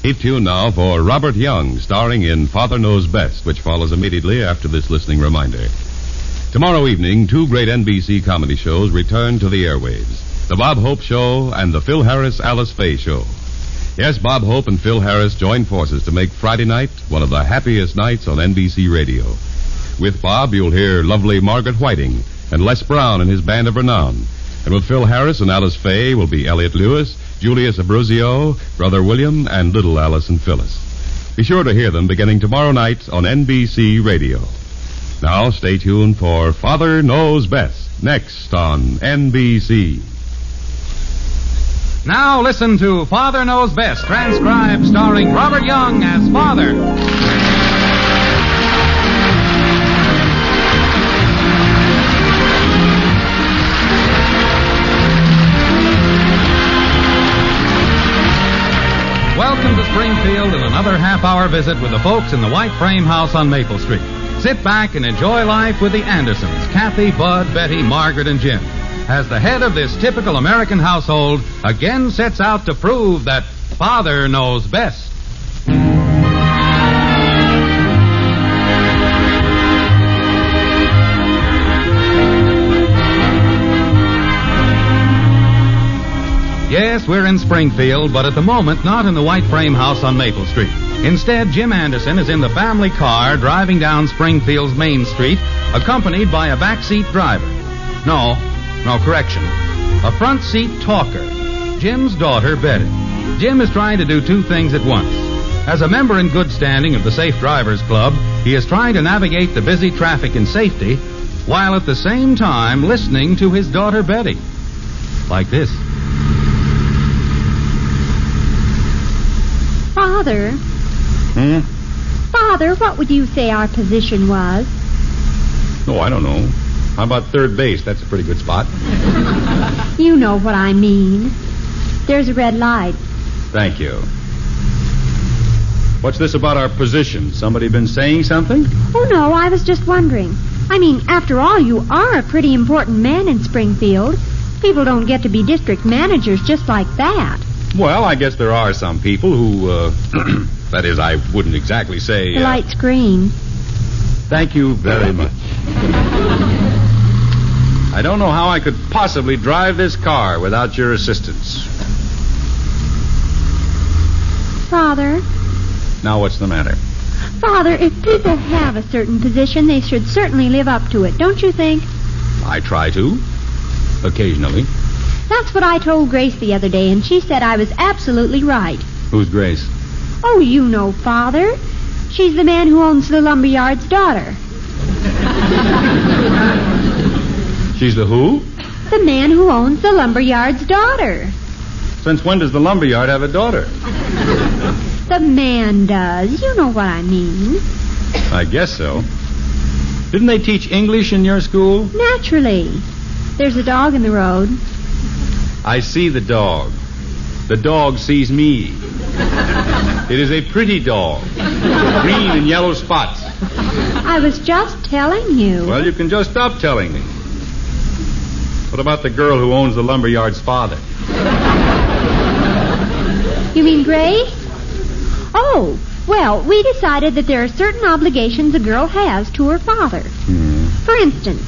Keep tuned now for Robert Young, starring in Father Knows Best, which follows immediately after this listening reminder. Tomorrow evening, two great NBC comedy shows return to the airwaves. The Bob Hope Show and the Phil Harris-Alice Faye Show. Yes, Bob Hope and Phil Harris join forces to make Friday night one of the happiest nights on NBC Radio. With Bob, you'll hear lovely Margret Whiting and Les Brown and his band of renown. And with Phil Harris and Alice Faye will be Elliot Lewis, Julius Abruzio, Brother William, and little Alice and Phyllis. Be sure to hear them beginning tomorrow night on NBC Radio. Now, stay tuned for Father Knows Best, next on NBC. Now listen to Father Knows Best, transcribed starring Robert Young as Father. Welcome to Springfield and another half-hour visit with the folks in the White Frame House on Maple Street. Sit back and enjoy life with the Andersons, Kathy, Bud, Betty, Margaret, and Jim, as the head of this typical American household again sets out to prove that Father knows best. Yes, we're in Springfield, but at the moment not in the White Frame House on Maple Street. Instead, Jim Anderson is in the family car driving down Springfield's Main Street, accompanied by a backseat driver. No, correction. A front seat talker. Jim's daughter, Betty. Jim is trying to do two things at once. As a member in good standing of the Safe Drivers Club, he is trying to navigate the busy traffic in safety, while at the same time listening to his daughter, Betty. Like this. Father. Father, what would you say our position was? Oh, I don't know. How about third base? That's a pretty good spot. You know what I mean. There's a red light. Thank you. What's this about our position? Somebody been saying something? Oh, no, I was just wondering. I mean, after all, you are a pretty important man in Springfield. People don't get to be district managers just like that. Well, I guess there are some people who, that is, I wouldn't exactly say... The light's green. Thank you very much. I don't know how I could possibly drive this car without your assistance. Father? Now, what's the matter? Father, if people have a certain position, they should certainly live up to it, don't you think? I try to. Occasionally. That's what I told Grace the other day, and she said I was absolutely right. Who's Grace? Oh, you know, Father. She's the man who owns the lumberyard's daughter. She's the who? The man who owns the lumberyard's daughter. Since when does the lumberyard have a daughter? The man does. You know what I mean. I guess so. Didn't they teach English in your school? Naturally. There's a dog in the road. I see the dog. The dog sees me. It is a pretty dog. Green and yellow spots. I was just telling you. Well, you can just stop telling me. What about the girl who owns the lumberyard's father? You mean Grace? Oh, well, we decided that there are certain obligations a girl has to her father. For instance,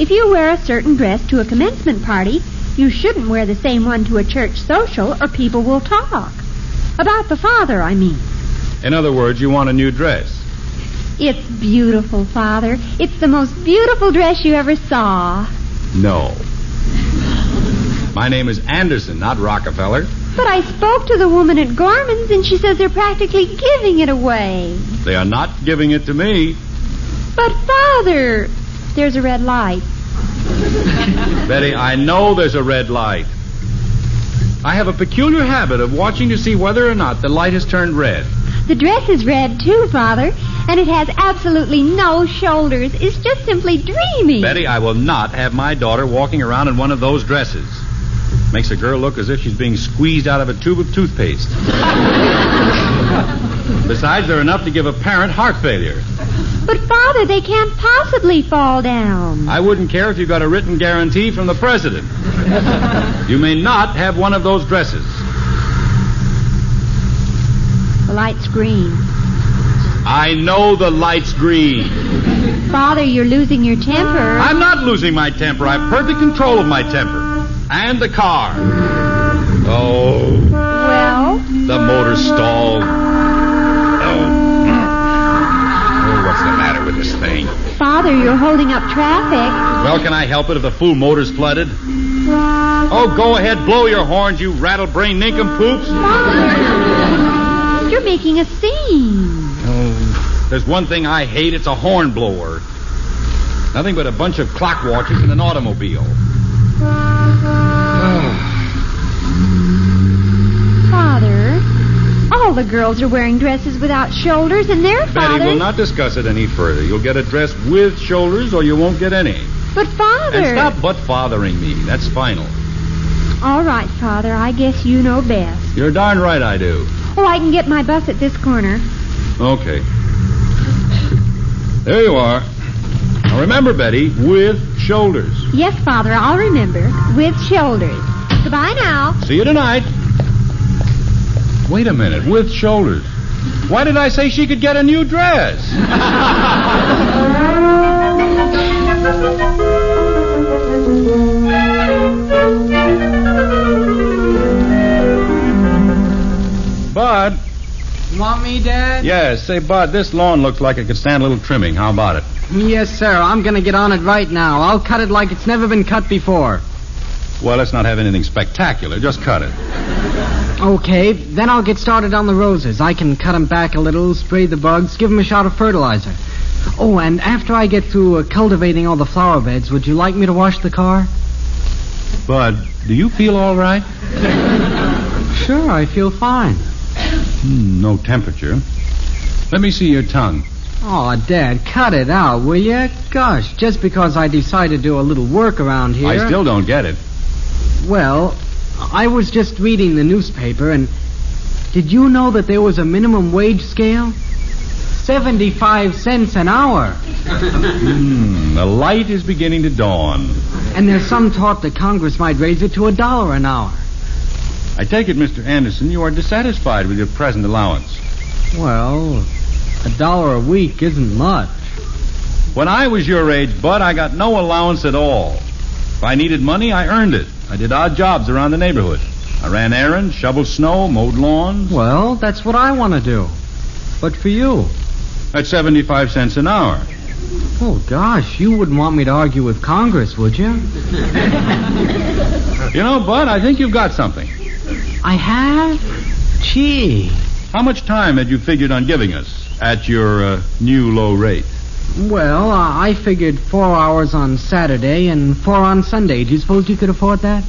if you wear a certain dress to a commencement party, you shouldn't wear the same one to a church social, or people will talk. About the father, I mean. In other words, you want a new dress. It's beautiful, Father. It's the most beautiful dress you ever saw. No. My name is Anderson, not Rockefeller. But I spoke to the woman at Gorman's, and she says they're practically giving it away. They are not giving it to me. But, Father, there's a red light. Betty, I know there's a red light. I have a peculiar habit of watching to see whether or not the light has turned red. The dress is red, too, Father, and it has absolutely no shoulders. It's just simply dreamy. Betty, I will not have my daughter walking around in one of those dresses. Makes a girl look as if she's being squeezed out of a tube of toothpaste. Besides, they're enough to give a parent heart failure. But, Father, they can't possibly fall down. I wouldn't care if you got a written guarantee from the president. You may not have one of those dresses. light's green. I know the light's green. Father, you're losing your temper. I'm not losing my temper. I have perfect control of my temper. And the car. Oh. Well? The motor stalled. Oh, what's the matter with this thing? Father, you're holding up traffic. Well, can I help it if the fool motor's flooded? Oh, go ahead, blow your horns, you rattle-brained nincompoops. Father, you're making a scene. Oh, there's one thing I hate, it's a horn blower. Nothing but a bunch of clock watchers in an automobile. Father, all the girls are wearing dresses without shoulders, and their fathers... Betty, we'll not discuss it any further. You'll get a dress with shoulders, or you won't get any. But, Father... And stop but-fathering me. That's final. All right, Father, I guess you know best. You're darn right I do. Oh, I can get my bus at this corner. Okay. There you are. Now remember, Betty, with shoulders. Yes, Father, I'll remember. With shoulders. Goodbye now. See you tonight. Wait a minute, with shoulders. Why did I say she could get a new dress? Bud. You want me, Dad? Yes, say, Bud, this lawn looks like it could stand a little trimming. How about it? Yes, sir. I'm going to get on it right now. I'll cut it like it's never been cut before. Well, let's not have anything spectacular. Just cut it. Okay, then I'll get started on the roses. I can cut them back a little, spray the bugs, give them a shot of fertilizer. Oh, and after I get through cultivating all the flower beds, would you like me to wash the car? Bud, do you feel all right? Sure, I feel fine. No temperature. Let me see your tongue. Oh, Dad, cut it out, will you? Gosh, just because I decided to do a little work around here... I still don't get it. Well, I was just reading the newspaper, and did you know that there was a minimum wage scale? 75 cents an hour. The light is beginning to dawn. And there's some talk that Congress might raise it to $1 an hour. I take it, Mr. Anderson, you are dissatisfied with your present allowance. Well, $1 a week isn't much. When I was your age, Bud, I got no allowance at all. If I needed money, I earned it. I did odd jobs around the neighborhood. I ran errands, shoveled snow, mowed lawns. Well, that's what I want to do. But for you? That's 75 cents an hour. Oh, gosh, you wouldn't want me to argue with Congress, would you? You know, Bud, I think you've got something. I have? Gee. How much time had you figured on giving us at your new low rate? Well, I figured 4 hours on Saturday and 4 on Sunday. Do you suppose you could afford that?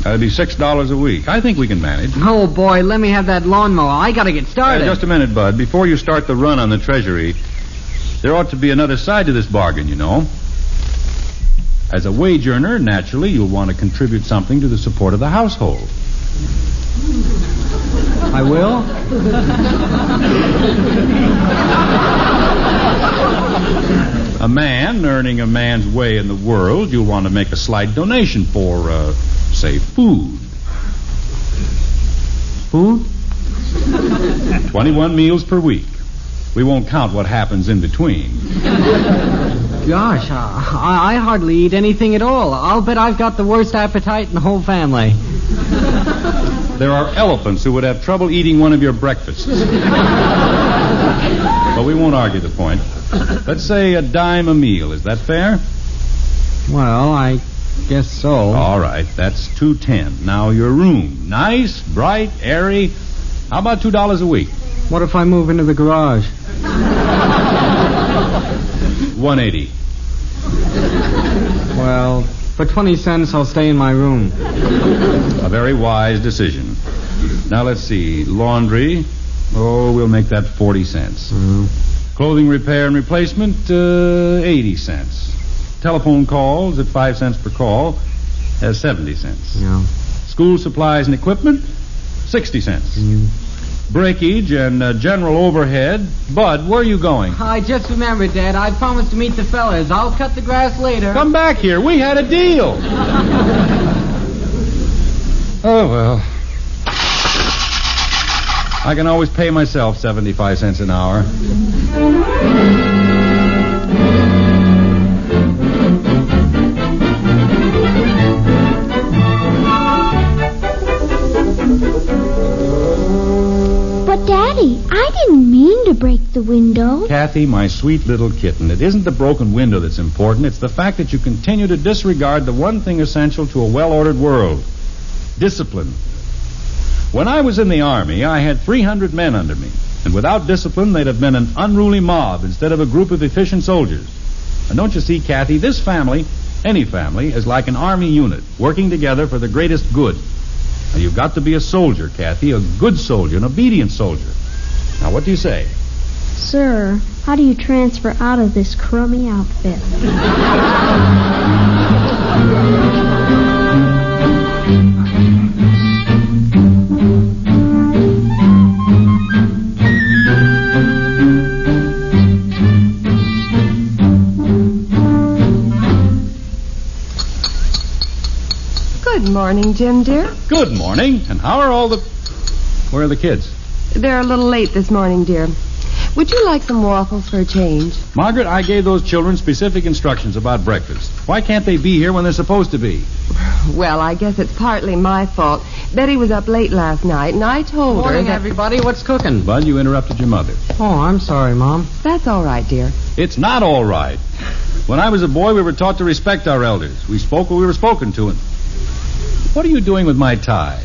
That'd be $6 a week. I think we can manage. Oh, boy, let me have that lawnmower. I got to get started. Just a minute, Bud. Before you start the run on the Treasury, there ought to be another side to this bargain, you know. As a wage earner, naturally, you'll want to contribute something to the support of the household. I will? A man earning a man's way in the world, you'll want to make a slight donation for, say, food. Food? 21 meals per week. We won't count what happens in between. Gosh, I hardly eat anything at all. I'll bet I've got the worst appetite in the whole family. There are elephants who would have trouble eating one of your breakfasts. But we won't argue the point. Let's say $0.10 a meal. Is that fair? Well, I guess so. All right, that's $2.10. Now your room. Nice, bright, airy. How about $2 a week? What if I move into the garage? $1.80. Well, for 20 cents, I'll stay in my room. A very wise decision. Now let's see. Laundry. Oh, we'll make that 40 cents. Mm-hmm. Clothing repair and replacement, 80 cents. Telephone calls at 5 cents per call, 70 cents. Yeah. School supplies and equipment, 60 cents. Mm. Breakage and general overhead. Bud, where are you going? I just remembered, Dad. I promised to meet the fellas. I'll cut the grass later. Come back here. We had a deal. Oh, well. I can always pay myself 75 cents an hour. But, Daddy, I didn't mean to break the window. Kathy, my sweet little kitten, it isn't the broken window that's important. It's the fact that you continue to disregard the one thing essential to a well-ordered world. Discipline. When I was in the Army, I had 300 men under me. And without discipline, they'd have been an unruly mob instead of a group of efficient soldiers. And don't you see, Kathy, this family, any family, is like an Army unit, working together for the greatest good. Now, you've got to be a soldier, Kathy, a good soldier, an obedient soldier. Now, what do you say? Sir, how do you transfer out of this crummy outfit? Good morning, Jim, dear. Good morning. And how are all the... Where are the kids? They're a little late this morning, dear. Would you like some waffles for a change? Margaret, I gave those children specific instructions about breakfast. Why can't they be here when they're supposed to be? Well, I guess it's partly my fault. Betty was up late last night, and I told her Morning, that... everybody. What's cooking? Bud, you interrupted your mother. Oh, I'm sorry, Mom. That's all right, dear. It's not all right. When I was a boy, we were taught to respect our elders. We spoke when we were spoken to. And what are you doing with my tie?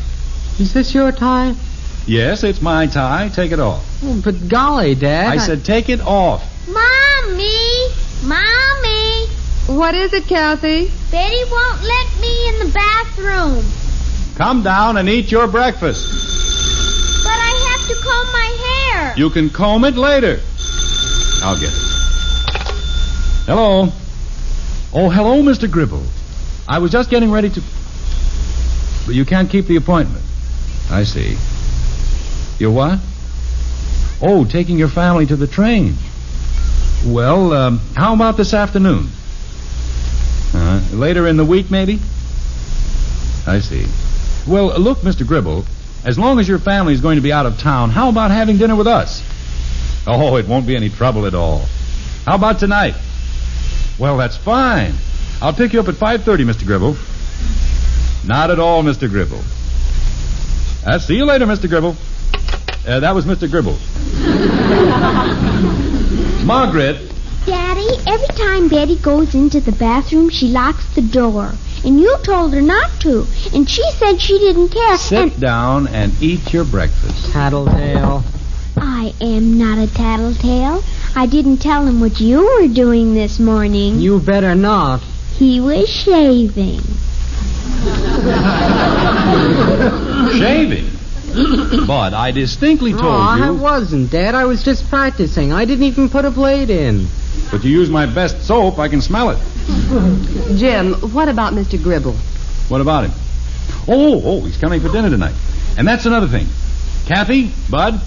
Is this your tie? Yes, it's my tie. Take it off. Oh, but golly, Dad. I said take it off. Mommy! Mommy! What is it, Kathy? Betty won't let me in the bathroom. Come down and eat your breakfast. But I have to comb my hair. You can comb it later. I'll get it. Hello. Oh, hello, Mr. Gribble. I was just getting ready to... But you can't keep the appointment. I see. You're what? Oh, taking your family to the train. Well, how about this afternoon? Later in the week, maybe? I see. Well, look, Mr. Gribble, as long as your family is going to be out of town, how about having dinner with us? Oh, it won't be any trouble at all. How about tonight? Well, that's fine. I'll pick you up at 5:30, Mr. Gribble. Not at all, Mr. Gribble. See you later, Mr. Gribble. That was Mr. Gribble. Margaret. Daddy, every time Betty goes into the bathroom, she locks the door. And you told her not to. And she said she didn't care. Sit down and eat your breakfast. Tattletale. I am not a tattletale. I didn't tell him what you were doing this morning. You better not. He was shaving. Shaving? But I distinctly told you... I wasn't, Dad. I was just practicing. I didn't even put a blade in. But you use my best soap. I can smell it. Jim, what about Mr. Gribble? What about him? Oh, he's coming for dinner tonight. And that's another thing. Kathy, Bud,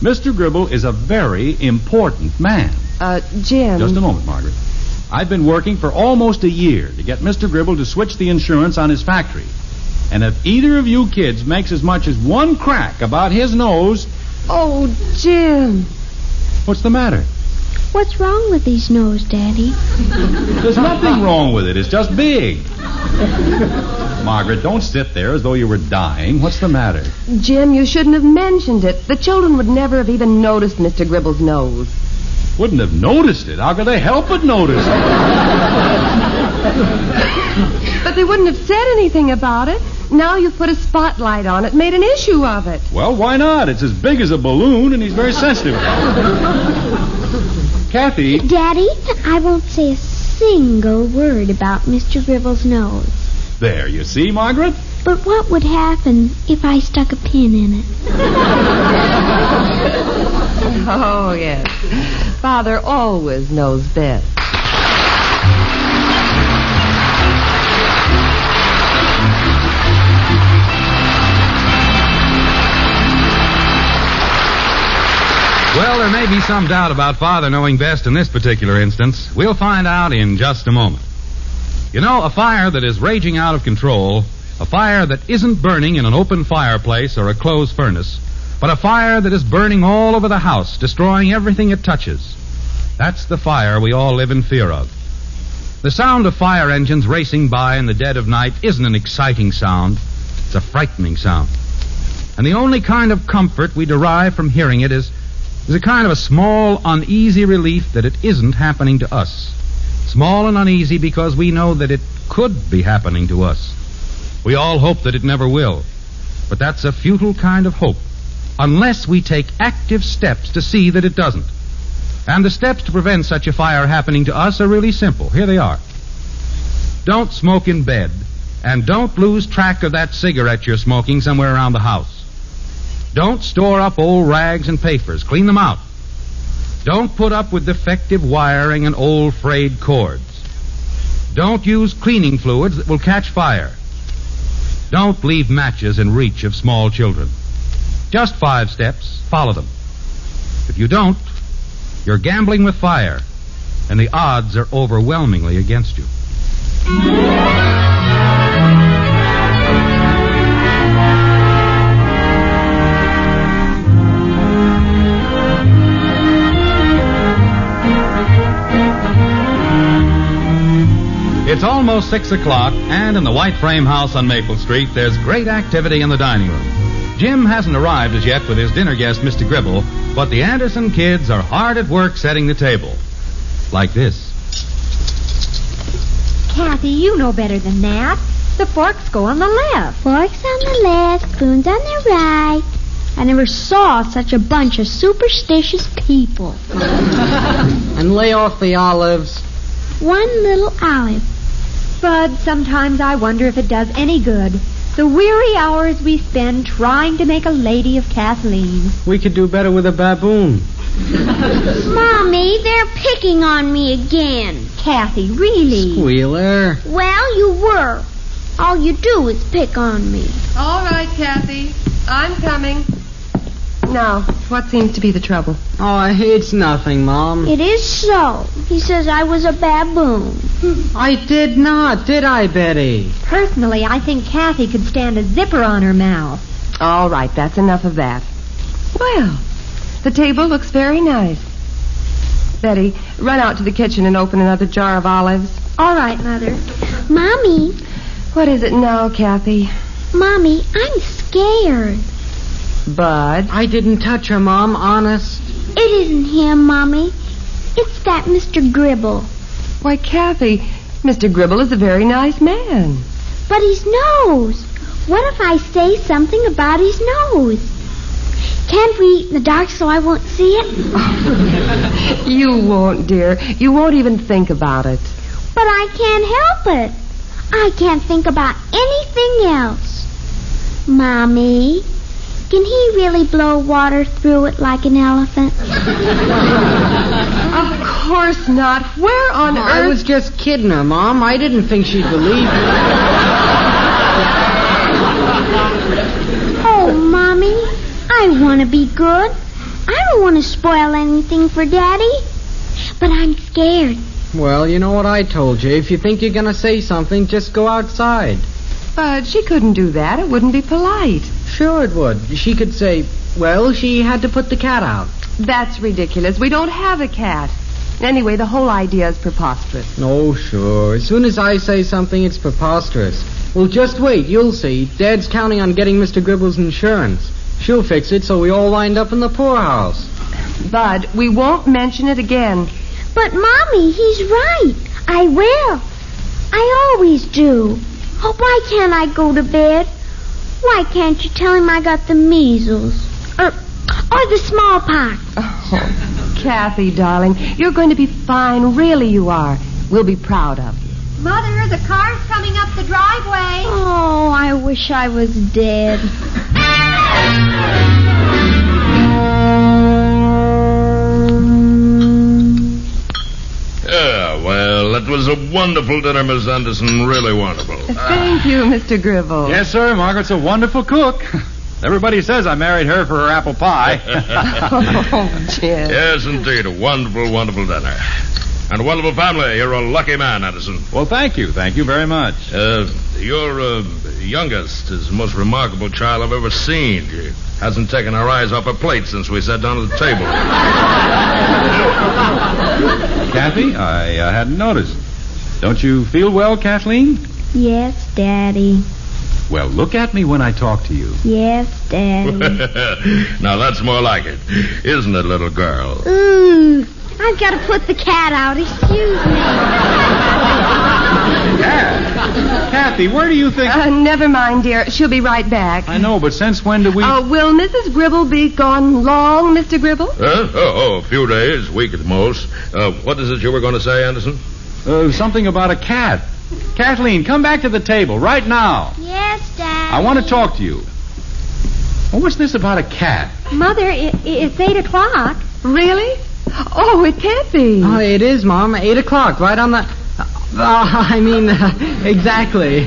Mr. Gribble is a very important man. Jim... Just a moment, Margaret. I've been working for almost a year to get Mr. Gribble to switch the insurance on his factory. And if either of you kids makes as much as one crack about his nose... Oh, Jim. What's the matter? What's wrong with his nose, Daddy? There's nothing wrong with it. It's just big. Margaret, don't sit there as though you were dying. What's the matter? Jim, you shouldn't have mentioned it. The children would never have even noticed Mr. Gribble's nose. Wouldn't have noticed it. How could they help but notice it? But they wouldn't have said anything about it. Now you've put a spotlight on it, made an issue of it. Well, why not? It's as big as a balloon, and he's very sensitive. Kathy? Daddy, I won't say a single word about Mr. Gribble's nose. There, you see, Margaret? But what would happen if I stuck a pin in it? Oh, yes. Father always knows best. Well, there may be some doubt about Father knowing best in this particular instance. We'll find out in just a moment. You know, a fire that is raging out of control, a fire that isn't burning in an open fireplace or a closed furnace, but a fire that is burning all over the house, destroying everything it touches. That's the fire we all live in fear of. The sound of fire engines racing by in the dead of night isn't an exciting sound. It's a frightening sound. And the only kind of comfort we derive from hearing it is a kind of a small, uneasy relief that it isn't happening to us. Small and uneasy because we know that it could be happening to us. We all hope that it never will. But that's a futile kind of hope, unless we take active steps to see that it doesn't. And the steps to prevent such a fire happening to us are really simple. Here they are. Don't smoke in bed, and don't lose track of that cigarette you're smoking somewhere around the house. Don't store up old rags and papers. Clean them out. Don't put up with defective wiring and old frayed cords. Don't use cleaning fluids that will catch fire. Don't leave matches in reach of small children. Just 5 steps. Follow them. If you don't, you're gambling with fire, and the odds are overwhelmingly against you. It's almost 6 o'clock, and in the white frame house on Maple Street, there's great activity in the dining room. Jim hasn't arrived as yet with his dinner guest, Mr. Gribble, but the Anderson kids are hard at work setting the table. Like this. Kathy, you know better than that. The forks go on the left. Forks on the left, spoons on the right. I never saw such a bunch of superstitious people. And lay off the olives. One little olive. Bud, sometimes I wonder if it does any good. The weary hours we spend trying to make a lady of Kathleen. We could do better with a baboon. Mommy, they're picking on me again. Kathy, really? Squealer. Well, you were. All you do is pick on me. All right, Kathy. I'm coming. Now, what seems to be the trouble? Oh, it's nothing, Mom. It is so. He says I was a baboon. I did not, did I, Betty? Personally, I think Kathy could stand a zipper on her mouth. All right, that's enough of that. Well, the table looks very nice. Betty, run out to the kitchen and open another jar of olives. All right, Mother. Mommy. What is it now, Kathy? Mommy, I'm scared. Bud? I didn't touch her, Mom, honest. It isn't him, Mommy. It's that Mr. Gribble. Why, Kathy, Mr. Gribble is a very nice man. But his nose. What if I say something about his nose? Can't we eat in the dark so I won't see it? You won't, dear. You won't even think about it. But I can't help it. I can't think about anything else. Mommy, can he really blow water through it like an elephant? Of course not. Where on earth? I was just kidding her, Mom. I didn't think she'd believe me. Oh, Mommy, I want to be good. I don't want to spoil anything for Daddy. But I'm scared. Well, you know what I told you. If you think you're going to say something, just go outside. But she couldn't do that. It wouldn't be polite. Sure it would. She could say, well, she had to put the cat out. That's ridiculous. We don't have a cat. Anyway, the whole idea is preposterous. Oh, sure. As soon as I say something, it's preposterous. Well, just wait. You'll see. Dad's counting on getting Mr. Gribble's insurance. She'll fix it so we all wind up in the poorhouse. Bud, we won't mention it again. But, Mommy, he's right. I will. I always do. Oh, why can't I go to bed? Why can't you tell him I got the measles? Or the smallpox? Oh, Kathy, darling, you're going to be fine. Really you are. We'll be proud of you. Mother, the car's coming up the driveway. Oh, I wish I was dead. Yeah, well, that was a wonderful dinner, Miss Anderson. Really wonderful. Thank you, Mr. Gribble. Yes, sir. Margaret's a wonderful cook. Everybody says I married her for her apple pie. Oh, Jim. Yes, indeed. A wonderful, wonderful dinner. And a wonderful family. You're a lucky man, Anderson. Well, thank you. Thank you very much. Your youngest is the most remarkable child I've ever seen. She hasn't taken her eyes off her plate since we sat down at the table. Kathy, I hadn't noticed. Don't you feel well, Kathleen? Yes, Daddy. Well, look at me when I talk to you. Yes, Daddy. Now, that's more like it. Isn't it, little girl? Ooh, I've got to put the cat out. Excuse me. Kathy, where do you think... Never mind, dear. She'll be right back. I know, but since when do we... Will Mrs. Gribble be gone long, Mr. Gribble? A few days, week at most. What is it you were going to say, Anderson? Something about a cat. Kathleen, come back to the table right now. Yes, Daddy. I want to talk to you. Well, what's this about a cat? Mother, it's 8 o'clock. Really? Oh, it can't be. Oh, it is, Mom. 8 o'clock, right on the... exactly.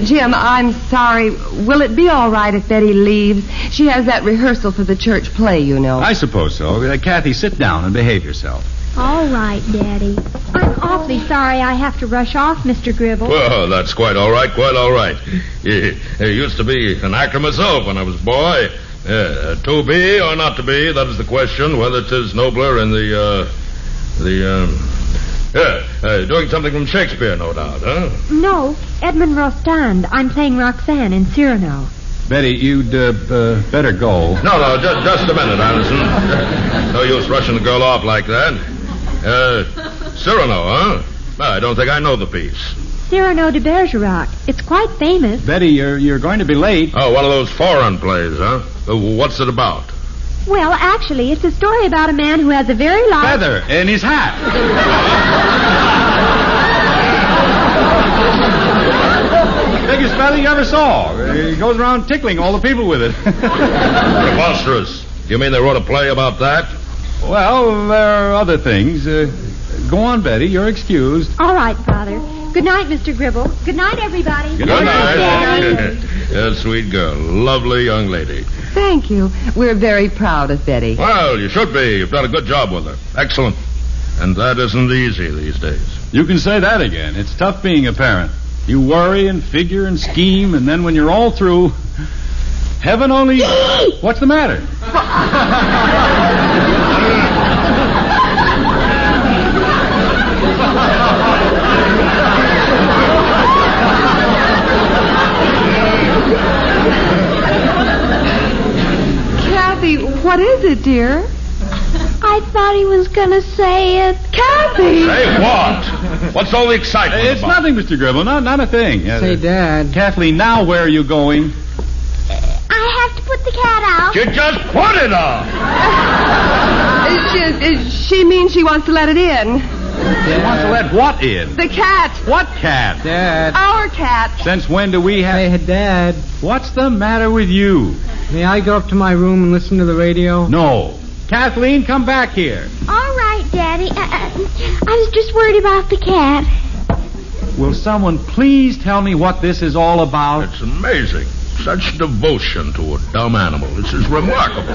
Jim, I'm sorry. Will it be all right if Betty leaves? She has that rehearsal for the church play, you know. I suppose so. Kathy, sit down and behave yourself. All right, Daddy. I'm awfully sorry I have to rush off, Mr. Gribble. Well, that's quite all right, quite all right. I used to be an actor myself when I was a boy. To be or not to be, that is the question, whether 'tis nobler in doing something from Shakespeare, no doubt, huh? No, Edmund Rostand. I'm playing Roxanne in Cyrano. Betty, you'd better go. No, just a minute, Anderson. No use rushing the girl off like that. Cyrano, huh? I don't think I know the piece. Cyrano de Bergerac. It's quite famous. Betty, you're going to be late. Oh, one of those foreign plays, huh? What's it about? Well, actually, it's a story about a man who has a very large... Feather in his hat. Biggest feather you ever saw. He goes around tickling all the people with it. Preposterous. You mean they wrote a play about that? Well, there are other things. Go on, Betty. You're excused. All right, Father. Good night, Mr. Gribble. Good night, everybody. Good night. Yes, sweet girl. Lovely young lady. Thank you. We're very proud of Betty. Well, you should be. You've done a good job with her. Excellent. And that isn't easy these days. You can say that again. It's tough being a parent. You worry and figure and scheme, and then when you're all through, heaven only... What's the matter? Kathy, what is it, dear? I thought he was going to say it. Kathy! Say what? What's all the excitement It's about? nothing, Mr. Gribble. Not a thing. Say, Dad. Kathleen, now where are you going? I have to put the cat out. You just put it on. She means she wants to let it in. She wants to let what in? The cat. What cat? Dad. Our cat. Since when do we have... Hey, Dad. What's the matter with you? May I go up to my room and listen to the radio? No. Kathleen, come back here. All right, Daddy. I was just worried about the cat. Will someone please tell me what this is all about? It's amazing. Such devotion to a dumb animal. This is remarkable.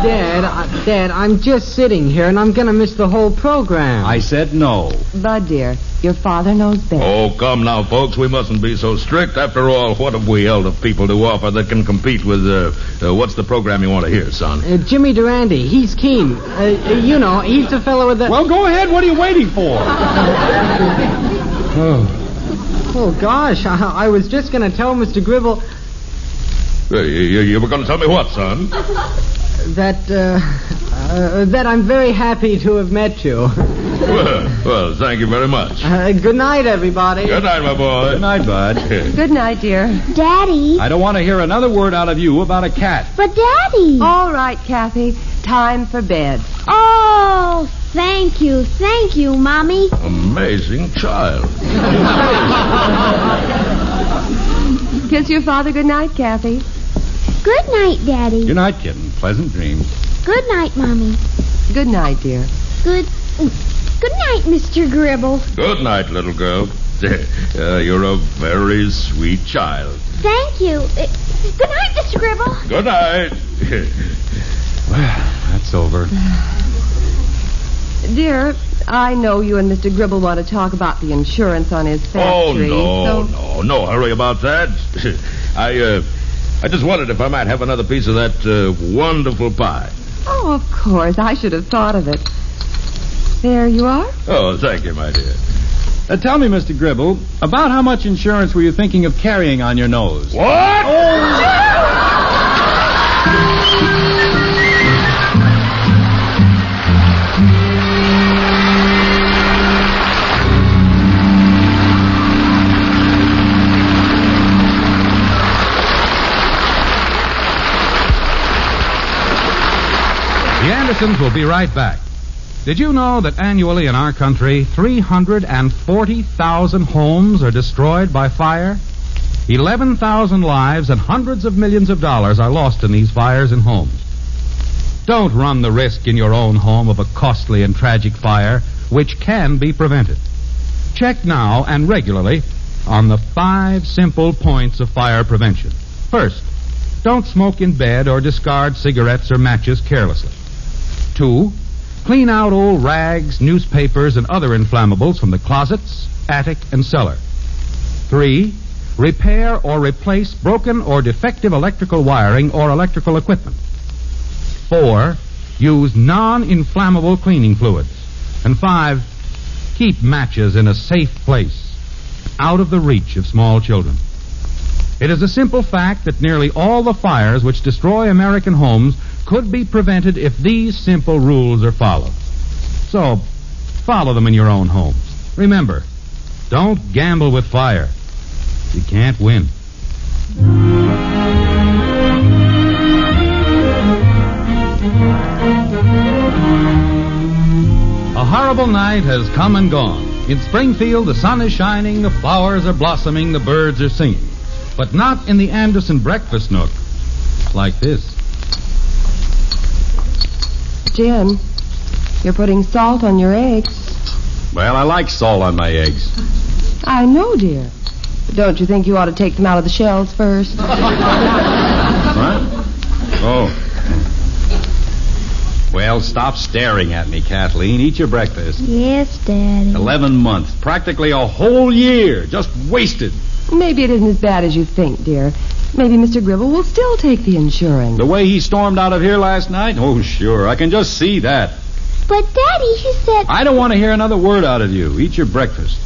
Dad, I'm just sitting here and I'm going to miss the whole program. I said no. Bud, dear, your father knows best. Oh, come now, folks. We mustn't be so strict. After all, what have we elder people to offer that can compete with, what's the program you want to hear, son? Jimmy Durante. He's keen. You know, he's the fellow with the... Well, go ahead. What are you waiting for? Oh, gosh. I was just going to tell Mr. Gribble... You were going to tell me what, son? That I'm very happy to have met you. Well, thank you very much. Good night, everybody. Good night, my boy. Good night, Bud. Good night, dear. Daddy. I don't want to hear another word out of you about a cat. But Daddy. All right, Kathy. Time for bed. Oh, thank you, Mommy. Amazing child. Kiss your father good night, Kathy. Good night, Daddy. Good night, kitten. Pleasant dreams. Good night, Mommy. Good night, dear. Good night, Mr. Gribble. Good night, little girl. You're a very sweet child. Thank you. Good night, Mr. Gribble. Good night. Well, that's over. Dear, I know you and Mr. Gribble want to talk about the insurance on his factory. No hurry about that. I just wondered if I might have another piece of that wonderful pie. Oh, of course. I should have thought of it. There you are. Oh, thank you, my dear. Tell me, Mr. Gribble, about how much insurance were you thinking of carrying on your nose? What? The Andersons will be right back. Did you know that annually in our country, 340,000 homes are destroyed by fire? 11,000 lives and hundreds of millions of dollars are lost in these fires in homes. Don't run the risk in your own home of a costly and tragic fire, which can be prevented. Check now and regularly on the 5 simple points of fire prevention. First, don't smoke in bed or discard cigarettes or matches carelessly. 2, clean out old rags, newspapers, and other inflammables from the closets, attic, and cellar. 3, repair or replace broken or defective electrical wiring or electrical equipment. 4, use non-inflammable cleaning fluids. And 5, keep matches in a safe place, out of the reach of small children. It is a simple fact that nearly all the fires which destroy American homes could be prevented if these simple rules are followed. So, follow them in your own homes. Remember, don't gamble with fire. You can't win. A horrible night has come and gone. In Springfield, the sun is shining, the flowers are blossoming, the birds are singing. But not in the Anderson breakfast nook. Like this. Jim, you're putting salt on your eggs. Well, I like salt on my eggs. I know, dear. But don't you think you ought to take them out of the shells first? What? Oh. Well, stop staring at me, Kathleen. Eat your breakfast. Yes, Daddy. 11 months. Practically a whole year. Just wasted. Maybe it isn't as bad as you think, dear. Maybe Mr. Gribble will still take the insurance. The way he stormed out of here last night? Oh, sure. I can just see that. But, Daddy, he said... I don't want to hear another word out of you. Eat your breakfast.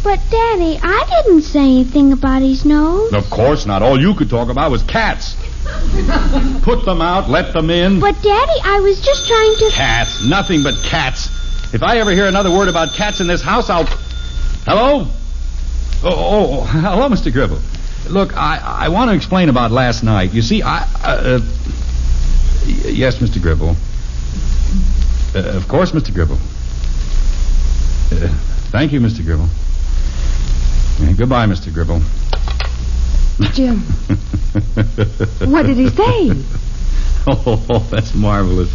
But, Daddy, I didn't say anything about his nose. Of course not. All you could talk about was cats. Put them out, let them in. But, Daddy, I was just trying to... Cats. Nothing but cats. If I ever hear another word about cats in this house, I'll... Hello? Oh, hello, Mr. Gribble. Look, I want to explain about last night. You see, yes, Mr. Gribble. Of course, Mr. Gribble. Thank you, Mr. Gribble. Goodbye, Mr. Gribble. Jim, what did he say? Oh, that's marvelous.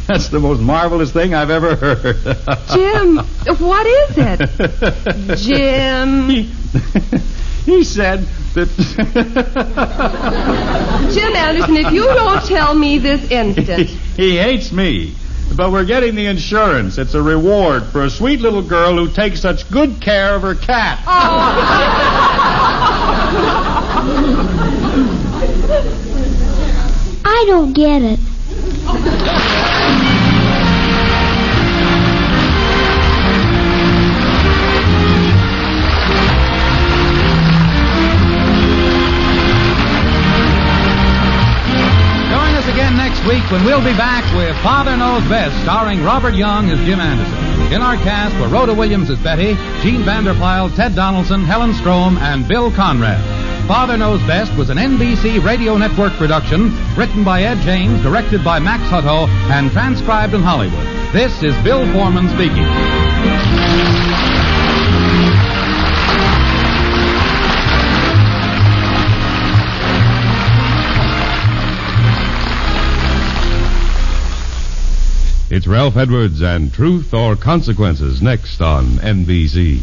That's the most marvelous thing I've ever heard. Jim, what is it? Jim. He said that... Jim Anderson, if you don't tell me this instant... He hates me. But we're getting the insurance. It's a reward for a sweet little girl who takes such good care of her cat. I don't get it. Next week when we'll be back with Father Knows Best, starring Robert Young as Jim Anderson. In our cast were Rhoda Williams as Betty, Jean Vander Pyl, Ted Donaldson, Helen Strom, and Bill Conrad. Father Knows Best was an NBC Radio Network production, written by Ed James, directed by Max Hutto, and transcribed in Hollywood. This is Bill Foreman speaking. It's Ralph Edwards and Truth or Consequences next on NBC.